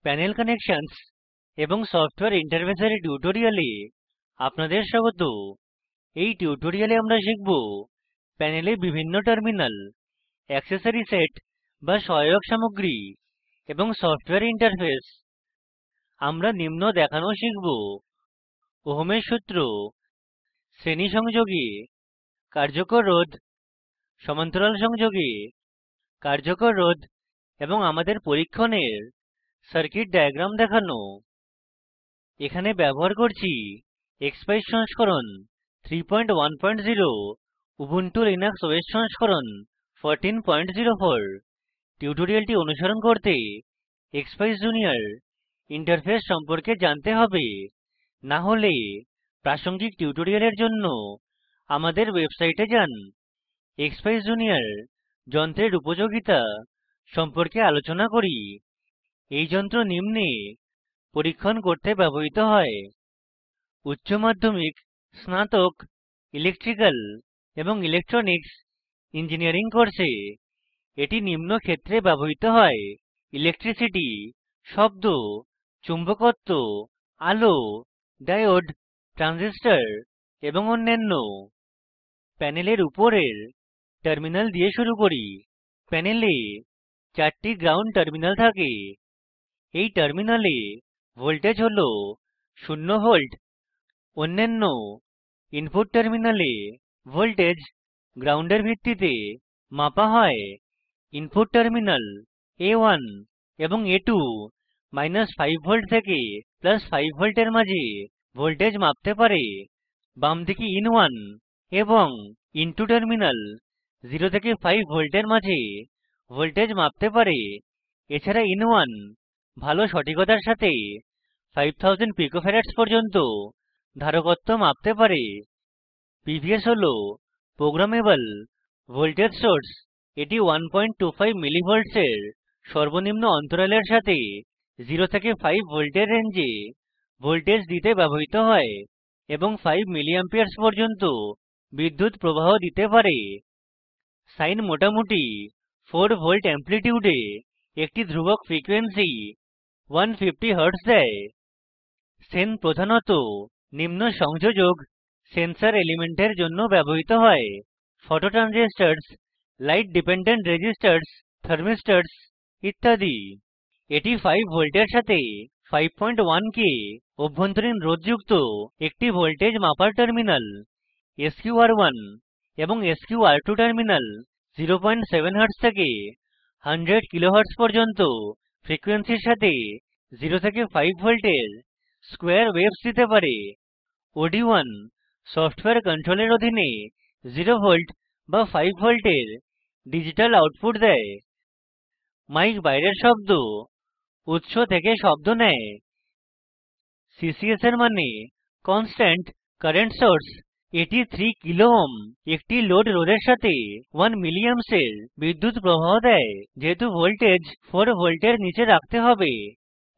Panel connections এবং software ইন্টারফেসের টিউটোরিয়ালে আপনাদের স্বাগত। এই টিউটোরিয়ালে আমরা শিখব প্যানেলে বিভিন্ন টার্মিনাল, অ্যাক্সেসরি সেট বা সহায়ক সামগ্রী এবং সফটওয়্যার ইন্টারফেস। আমরা নিম্ন দেখানো শিখব: ওহমের সূত্র, শ্রেণী সংযোগে কার্যকর রোধ, সমান্তরাল সংযোগে কার্যকর রোধ এবং আমাদের পরীক্ষণের সার্কিট ডায়াগ্রাম দেখানো। এখানে ব্যবহার করছি এক্সপাইস সংস্করণ 310, উবুন্টু লিনাক্স ওএস সংস্করণ 1404। টিউটোরিয়ালটি অনুসরণ করতে এক্সপাইস জুনিয়র ইন্টারফেস সম্পর্কে জানতে হবে, না হলে প্রাসঙ্গিক টিউটোরিয়ালের জন্য আমাদের ওয়েবসাইটে যান। এক্সপাইস জুনিয়র যন্ত্রের উপযোগিতা সম্পর্কে আলোচনা করি। এই যন্ত্র নিম্নে পরীক্ষণ করতে ব্যবহৃত হয়: উচ্চ মাধ্যমিক, স্নাতক, ইলেকট্রিক্যাল এবং ইলেকট্রনিক্স ইঞ্জিনিয়ারিং কোর্সে এটি নিম্ন ক্ষেত্রে ব্যবহৃত হয়: ইলেকট্রিসিটি, শব্দ, চুম্বকত্ব, আলো, ডায়োড, ট্রানজিস্টর এবং অন্যান্য। প্যানেলের উপরের টার্মিনাল দিয়ে শুরু করি। প্যানেলে 4টি গ্রাউন্ড টার্মিনাল থাকে। এই টার্মিনালে ভোল্টেজ হল 0 ভোল্ট। অন্যান্য ইনপুট টার্মিনালে ভোল্টেজ গ্রাউন্ডের ভিত্তিতে মাপা হয়। ইনপুট টার্মিনাল A1 এবং A2 -5 ভোল্ট থেকে 5 ভোল্টের মাঝে ভোল্টেজ মাপতে পারে। বাম দিকে in1 এবং in2 টার্মিনাল 0 থেকে 5 ভোল্টের মাঝে ভোল্টেজ মাপতে পারে। এছাড়া in1 ভালো সঠিকতার সাথে 5000 পিকো ফ্যারাডস পর্যন্ত ধারকত্ব মাপতে পারে। pvs হল প্রোগ্রামেবল ভোল্টেজ সোর্স। এটি 125 মিলিভোল্টস এর সর্বনিম্ন অন্তরালের সাথে 0 থেকে 5 ভোল্টের রেঞ্জে ভোল্টেজ দিতে ব্যবহৃত হয় এবং 5 মিলিঅ্যাম্পিয়ারস পর্যন্ত বিদ্যুৎ প্রবাহ দিতে পারে। সাইন মোটামুটি 4 ভোল্ট অ্যামপ্লিটিউডে একটি ধ্রুবক ফ্রিকোয়েন্সি 150 হার্টজ দেয়। সেন প্রধানত নিম্ন সংযোজক সেন্সর এলিমেন্টের জন্য ব্যবহৃত হয়: ফটো ট্রানজিস্টরস, লাইট ডিপেন্ডেন্ট রেজিস্টরস, থার্মিস্টরস ইত্যাদি। এটি 5 ভোল্টের সাথে 5.1k অভ্যন্তরীণ রোধ যুক্ত একটি ভোল্টেজ মাপার টার্মিনাল। SQR1 এবং SQR2 টার্মিনাল 07 হার্টজ থেকে 100 কিলোহার্টজ পর্যন্ত ফ্রিকোয়েন্সির সাথে 0 থেকে 5 ভোল্টের স্কোয়ার ওয়েভস দিতে পারে। OD1 সফটওয়্যার কন্ট্রোলের অধীনে 0 ভোল্ট বা 5 ভোল্টের ডিজিটাল আউটপুট দেয়। মাইক বাইরের শব্দ উৎস থেকে শব্দ নেয়। CCS এর মানে কনস্ট্যান্ট কারেন্ট সোর্স। এটি 3 কিলো ওহম একটি লোড রোধের সাথে 1 মিলিঅ্যাম্পস এর বিদ্যুৎ প্রবাহ দেয়। যেহেতু ভোল্টেজ 4 ভোল্টের নিচে রাখতে হবে,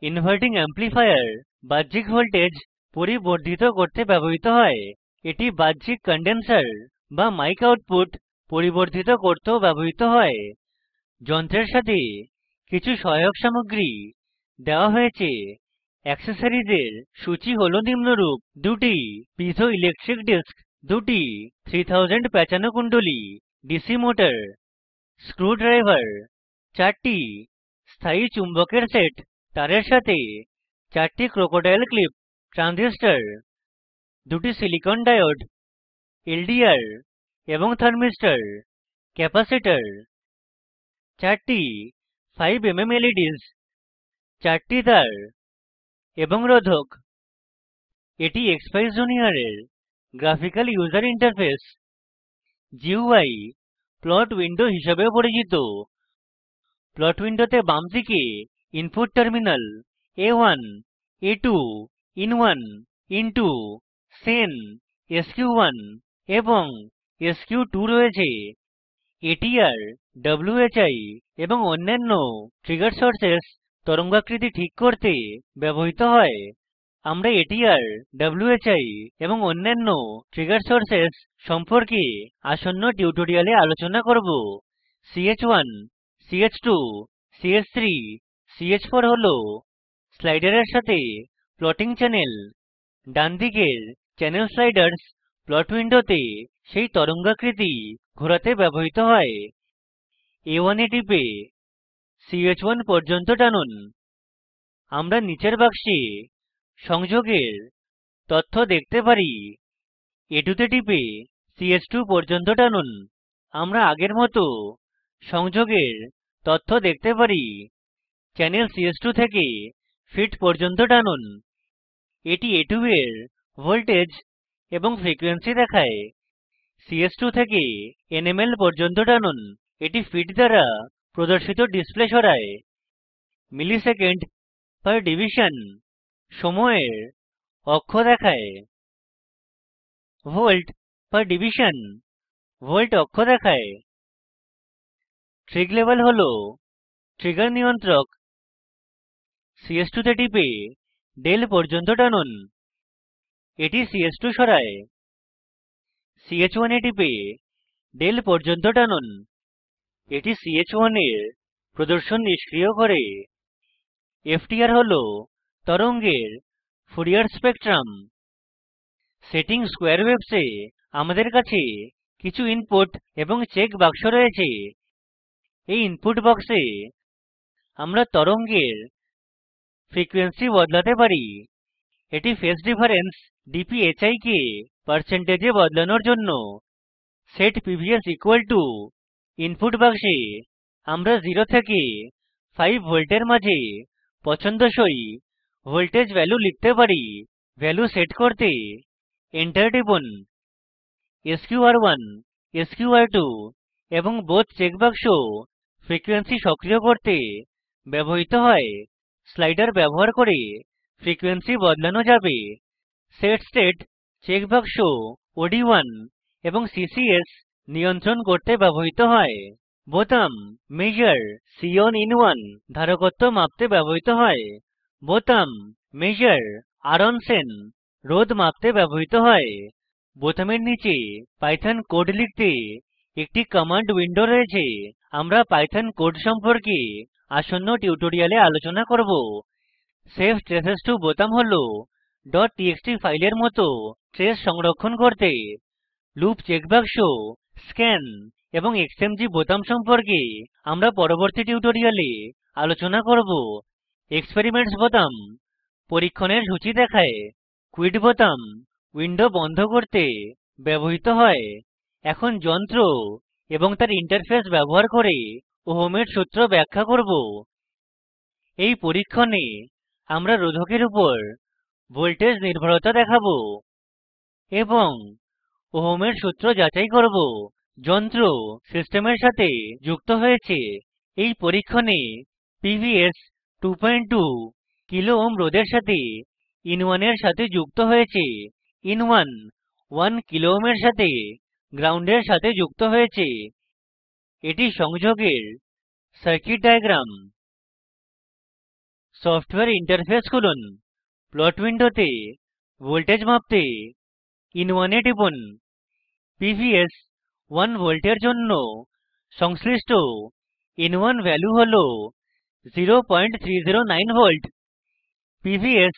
ইনভার্টিং অ্যামপ্লিফায়ার বাহ্যিক ভোল্টেজ পরিবর্ধিত করতে ব্যবহৃত হয়। এটি বাহ্যিক কন্ডেন্সার বা মাইক আউটপুট পরিবর্ধিত করতেও ব্যবহৃত হয়। যন্ত্রের সাথে কিছু সহায়ক সামগ্রী দেওয়া হয়েছে। অ্যাক্সেসরিজের সূচী হল নিম্নরূপ: 2টি পিজো ইলেকট্রিক ডিস্ক, 2টি 3000 প্যাঁচানো কুণ্ডলী, ডিসি মোটর, স্ক্রু ড্রাইভার, 4টি স্থায়ী চুম্বকের সেট, তারের সাথে 4টি ক্রোকোডাইল ক্লিপ, ট্রানজিস্টর, 2টি সিলিকন ডায়োড, LDR এবং থার্মিস্টর, ক্যাপাসিটর, 4টি 5mm LEDs, 4টি তার এবং রোধক। এটি এক্সপাইস জুনিয়রের graphical user interface. GUI plot window হিসাবেও পরিচিত। প্লট উইন্ডোতে বাম দিকে input terminal A1, A2, in1, in2, Sen, SQ1 এবং SQ2 রয়েছে। ATR, WHI এবং অন্যান্য ট্রিগার সোর্সেস তরঙ্গাকৃতি ঠিক করতে ব্যবহৃত হয়। আমরা ATR, WHI এবং অন্যান্য ট্রিগার সোর্সেস সম্পর্কে আসন্ন টিউটোরিয়ালে আলোচনা করব। ch1, ch2, ch3, ch4 হল স্লাইডারের সাথে প্লটিং চ্যানেল। ডান দিকের চ্যানেল স্লাইডার্স প্লট উইন্ডোতে সেই তরঙ্গাকৃতি ঘোরাতে ব্যবহৃত হয়। A1 এ টিপে ch1 পর্যন্ত টানুন। আমরা নিচের বাক্সে সংযোগের তথ্য দেখতে পারি। A2 তে টিপে ch2 পর্যন্ত টানুন। আমরা আগের মত সংযোগের তথ্য দেখতে পারি। চ্যানেল ch2 থেকে ফিট পর্যন্ত টানুন। এটি A2 এর ভোল্টেজ এবং ফ্রিকোয়েন্সি দেখায়। ch2 থেকে nml পর্যন্ত টানুন। এটি ফিট দ্বারা প্রদর্শিত ডিসপ্লে সরায়। msec/div সময়ের অক্ষ দেখায়। volt/div ভোল্ট অক্ষ দেখায়। trig level হল ট্রিগার নিয়ন্ত্রক। ch2 তে টিপে del পর্যন্ত টানুন। এটি ch2 সরায়। ch1 এ টিপে del পর্যন্ত টানুন। এটি ch1 এর প্রদর্শন নিষ্ক্রিয় করে। ftr হল তরঙ্গের ফুরিয়ার স্পেকট্রাম। সেটিং স্কোয়ারে ওয়েভস এ আমাদের কাছে কিছু ইনপুট এবং চেক বাক্স রয়েছে। এই ইনপুট বক্সে আমরা তরঙ্গের ফ্রিকোয়েন্সি বদলাতে পারি। এটি ফেজ ডিফারেন্স dphi কে পার্সেন্টেজে বদলানোর জন্য। set pvs equal to input বাক্সে আমরা 0 থেকে 5 ভোল্টের মাঝে পছন্দসই ভোল্টেজ ভ্যালু লিখতে পারি। ভ্যালু সেট করতে এন্টার টিপুন। sqr1 sqr2 এবং বোথ চেক বাক্স ফ্রিকোয়েন্সি সক্রিয় করতে ব্যবহৃত হয়। স্লাইডার ব্যবহার করে ফ্রিকোয়েন্সি বদলানো যাবে। set state চেক বাক্স od1 এবং ccs নিয়ন্ত্রণ করতে ব্যবহৃত হয়। বোতাম measure c on in1 ধারকত্ব মাপতে ব্যবহৃত হয়। বোতাম measure r on sen রোধ মাপতে ব্যবহৃত হয়। বোতামের নিচে পাইথন কোড লিখতে একটি কমান্ড উইন্ডো রয়েছে। আমরা পাইথন কোড সম্পর্কে আসন্ন টিউটোরিয়ালে আলোচনা করব। save traces to বোতাম হল txt ফাইলের মত ট্রেস সংরক্ষণ করতে। লুপ চেক বাক্স স্ক্যান এবং xmg বোতাম সম্পর্কে আমরা পরবর্তী টিউটোরিয়ালে আলোচনা করব। এক্সপেরিমেন্টস বোতাম পরীক্ষণের সূচী দেখায়। কুইট বোতাম উইন্ডো বন্ধ করতে ব্যবহৃত হয়। এখন যন্ত্র এবং তার ইন্টারফেস ব্যবহার করে ওহমের সূত্র ব্যাখ্যা করব। এই পরীক্ষণে আমরা রোধকের উপর ভোল্টেজ নির্ভরতা দেখাবো এবং ওহমের সূত্র যাচাই করব। যন্ত্র সিস্টেমের সাথে যুক্ত হয়েছে। এই পরীক্ষণে pvs 22 কিলো ওহম রোধের সাথে in1 এর সাথে যুক্ত হয়েছে। in1 1 কিলো ওহমের সাথে গ্রাউন্ডের সাথে যুক্ত হয়েছে। এটি সংযোগের সার্কিট ডায়াগ্রাম। সফটওয়্যার ইন্টারফেস খুলুন। প্লট উইন্ডোতে ভোল্টেজ মাপতে in1 এ টিপুন। pvs 1 ভোল্টের জন্য সংশ্লিষ্ট in1 ভ্যালু হল 0309 ভোল্ট। pvs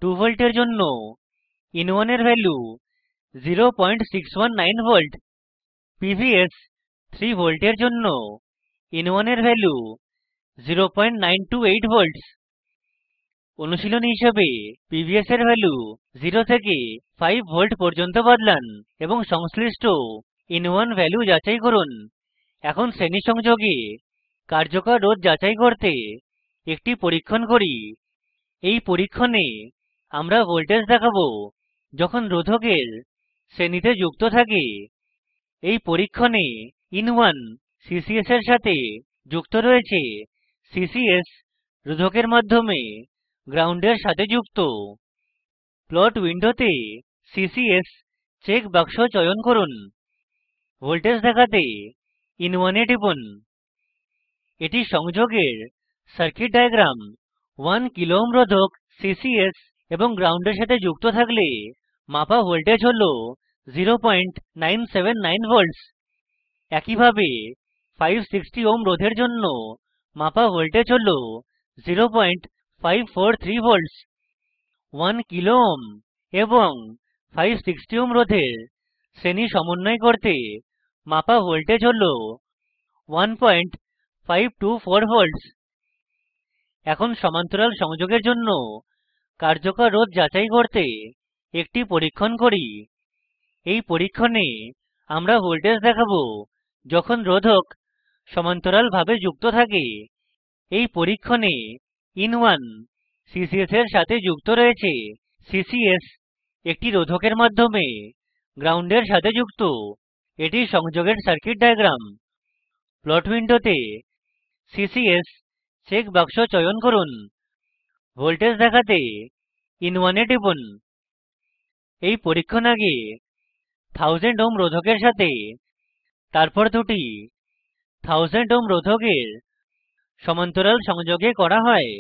2 ভোল্টের জন্য in1 এর ভ্যালু 0619 ভোল্ট। pvs 3 ভোল্টের জন্য in1 এর ভ্যালু 0928 ভোল্টস। অনুশীলনী হিসাবে pvs এর ভ্যালু 0 থেকে 5 ভোল্ট পর্যন্ত বদলান এবং সংশ্লিষ্ট in1 ভ্যালু যাচাই করুন। এখন শ্রেণী সংযোগে কার্যকর রোধ যাচাই করতে একটি পরীক্ষণ করি। এই পরীক্ষণে আমরা ভোল্টেজ দেখাবো যখন রোধকের শ্রেণীতে যুক্ত থাকে। এই পরীক্ষণে in1 ccs এর সাথে যুক্ত রয়েছে। ccs রোধকের মাধ্যমে গ্রাউন্ডের সাথে যুক্ত। প্লট উইন্ডোতে ccs চেক বাক্স চয়ন করুন। ভোল্টেজ দেখাতে in1 এ টিপুন। এটি সংযোগের সার্কিট ডায়াগ্রাম। 1 কিলো ওহম রোধক ccs এবং গ্রাউন্ডের সাথে যুক্ত থাকলে মাপা ভোল্টেজ হল 0979 ভোল্টস। একইভাবে 560 ওহম রোধের জন্য মাপা ভোল্টেজ হল 543 volts 1 kilo ohm এবং 560 ohm রোধের শ্রেণী সমন্বয় করতে মাপা voltage হল 1524 volts। এখন সমান্তরাল সংযোগের জন্য কার্যকর রোধ যাচাই করতে একটি পরীক্ষণ করি। এই পরীক্ষণে আমরা voltage দেখাবো যখন রোধক সমান্তরাল ভাবে যুক্ত থাকে। এই পরীক্ষণে in1 ccs এর সাথে যুক্ত রয়েছে। ccs একটি রোধকের মাধ্যমে গ্রাউন্ডের সাথে যুক্ত। এটি সংযোগের সার্কিট ডায়াগ্রাম। প্লট উইন্ডোতে ccs চেক বাক্স চয়ন করুন। ভোল্টেজ দেখাতে in1 এ টিপুন। এই পরীক্ষণ আগে 1000 ohm রোধকের সাথে, তারপর দুটি 1000 ohm রোধকের সমান্তরাল সংযোগে করা হয়।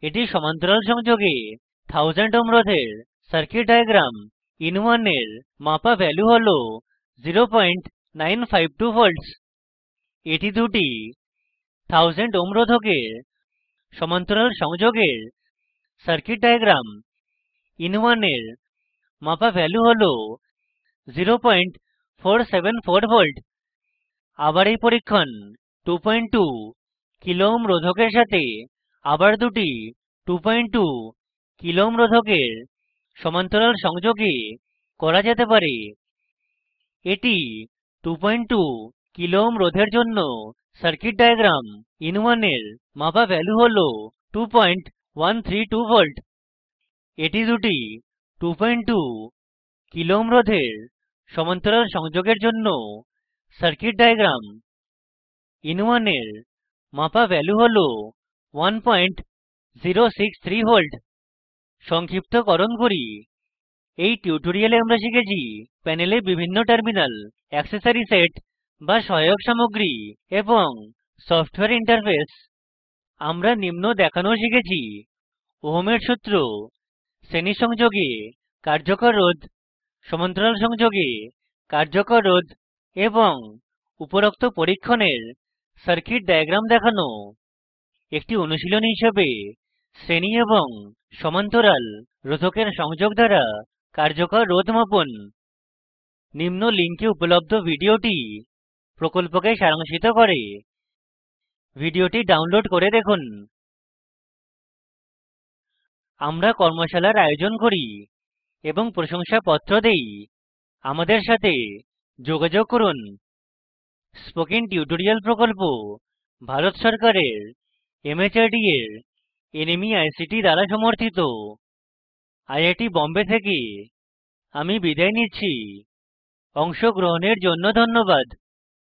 এটি সমান্তরাল সংযোগে 1000 ohm রোধের সার্কিট ডায়াগ্রাম। in1 এর মাপা ভ্যালু হল 0952 volts। এটি দুটি 1000 ohm রোধকের সমান্তরাল সংযোগের সার্কিট ডায়াগ্রাম। in1 এর মাপা ভ্যালু হল 0474 volt। আবার এই পরীক্ষণ 22 kilo ohm রোধকের সাথে আবার দুটি 22 kilo ohm রোধকের সমান্তরাল সংযোগে করা যেতে পারে। এটি 22 kilo ohm রোধের জন্য সার্কিট ডায়াগ্রাম। in1 এর মাপা ভ্যালু হল 2132 volt। এটি দুটি 22 kilo ohm রোধের সমান্তরাল সংযোগের জন্য সার্কিট ডায়াগ্রাম। in1 এর মাপা ভ্যালু হল 1063 volt। সংক্ষিপ্তকরণ করি, এই টিউটোরিয়ালে আমরা শিখেছি প্যানেলে বিভিন্ন টার্মিনাল, অ্যাক্সেসরি সেট বা সহায়ক সামগ্রী এবং সফটওয়্যার ইন্টারফেস। আমরা নিম্ন দেখানো শিখেছি: ওহমের সূত্র, শ্রেণী সংযোগে কার্যকর রোধ, সমান্তরাল সংযোগে কার্যকর রোধ এবং উপরোক্ত পরীক্ষণের সার্কিট ডায়াগ্রাম দেখানো। একটি অনুশীলনী হিসাবে শ্রেণী এবং সমান্তরাল রোধকের সংযোগ দ্বারা কার্যকর রোধ মাপুন। নিম্ন লিঙ্কে উপলব্ধ ভিডিওটি প্রকল্পকে সারাংশিত করে। ভিডিওটি ডাউনলোড করে দেখুন। আমরা কর্মশালার আয়োজন করি এবং প্রশংসাপত্র দেই। আমাদের সাথে যোগাযোগ করুন। স্পোকেন টিউটোরিয়াল প্রকল্প ভারত সরকারের MHRD এর NMEICT দ্বারা সমর্থিত। IIT বোম্বে থেকে আমি বিদায় নিচ্ছি। অংশগ্রহণের জন্য ধন্যবাদ।